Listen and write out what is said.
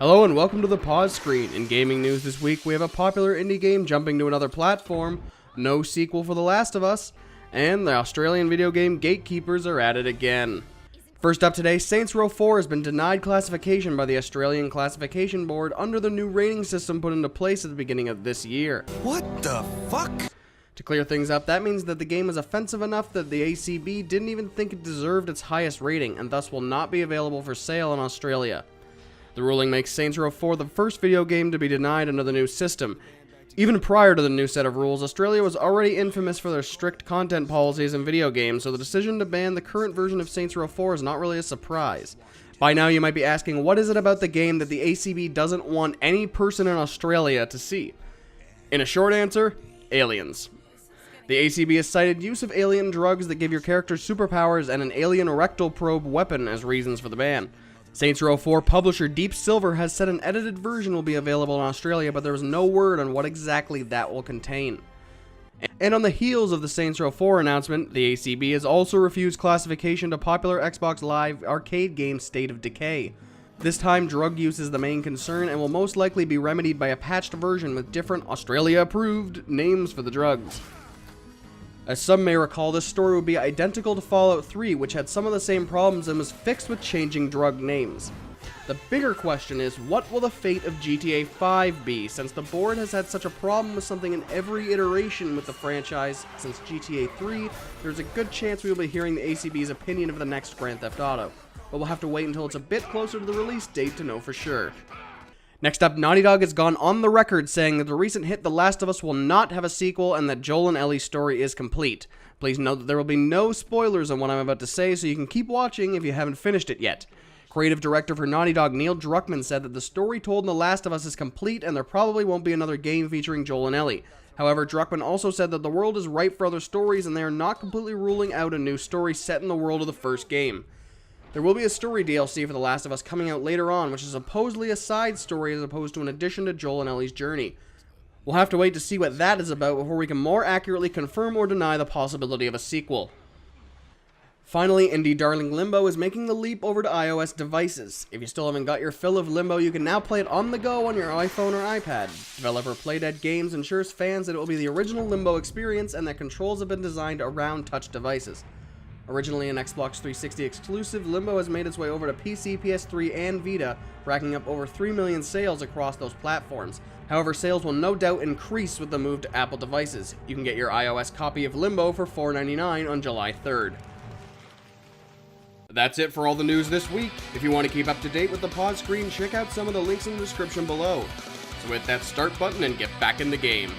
Hello and welcome to the pause screen. In gaming news this week, we have a popular indie game jumping to another platform, no sequel for The Last of Us, and the Australian video game Gatekeepers are at it again. First up today, Saints Row 4 has been denied classification by the Australian Classification Board under the new rating system put into place at the beginning of this year. What the fuck? To clear things up, that means that the game is offensive enough that the ACB didn't even think it deserved its highest rating, and thus will not be available for sale in Australia. The ruling makes Saints Row 4 the first video game to be denied under the new system. Even prior to the new set of rules, Australia was already infamous for their strict content policies in video games, so the decision to ban the current version of Saints Row 4 is not really a surprise. By now you might be asking, what is it about the game that the ACB doesn't want any person in Australia to see? In a short answer, aliens. The ACB has cited use of alien drugs that give your character superpowers and an alien rectal probe weapon as reasons for the ban. Saints Row 4 publisher Deep Silver has said an edited version will be available in Australia, but there is no word on what exactly that will contain. And on the heels of the Saints Row 4 announcement, the ACB has also refused classification to popular Xbox Live arcade game State of Decay. This time, drug use is the main concern and will most likely be remedied by a patched version with different Australia-approved names for the drugs. As some may recall, this story would be identical to Fallout 3, which had some of the same problems and was fixed with changing drug names. The bigger question is, what will the fate of GTA 5 be, since the board has had such a problem with something in every iteration with the franchise since GTA 3, there's a good chance we will be hearing the ACB's opinion of the next Grand Theft Auto. But we'll have to wait until it's a bit closer to the release date to know for sure. Next up, Naughty Dog has gone on the record saying that the recent hit The Last of Us will not have a sequel and that Joel and Ellie's story is complete. Please note that there will be no spoilers on what I'm about to say, so you can keep watching if you haven't finished it yet. Creative director for Naughty Dog Neil Druckmann said that the story told in The Last of Us is complete and there probably won't be another game featuring Joel and Ellie. However, Druckmann also said that the world is ripe for other stories and they are not completely ruling out a new story set in the world of the first game. There will be a story DLC for The Last of Us coming out later on, which is supposedly a side story as opposed to an addition to Joel and Ellie's journey. We'll have to wait to see what that is about before we can more accurately confirm or deny the possibility of a sequel. Finally, indie darling Limbo is making the leap over to iOS devices. If you still haven't got your fill of Limbo, you can now play it on the go on your iPhone or iPad. Developer Playdead Games ensures fans that it will be the original Limbo experience and that controls have been designed around touch devices. Originally an Xbox 360 exclusive, Limbo has made its way over to PC, PS3, and Vita, racking up over 3 million sales across those platforms. However, sales will no doubt increase with the move to Apple devices. You can get your iOS copy of Limbo for $4.99 on July 3rd. That's it for all the news this week. If you want to keep up to date with the pause screen, check out some of the links in the description below. So hit that start button and get back in the game.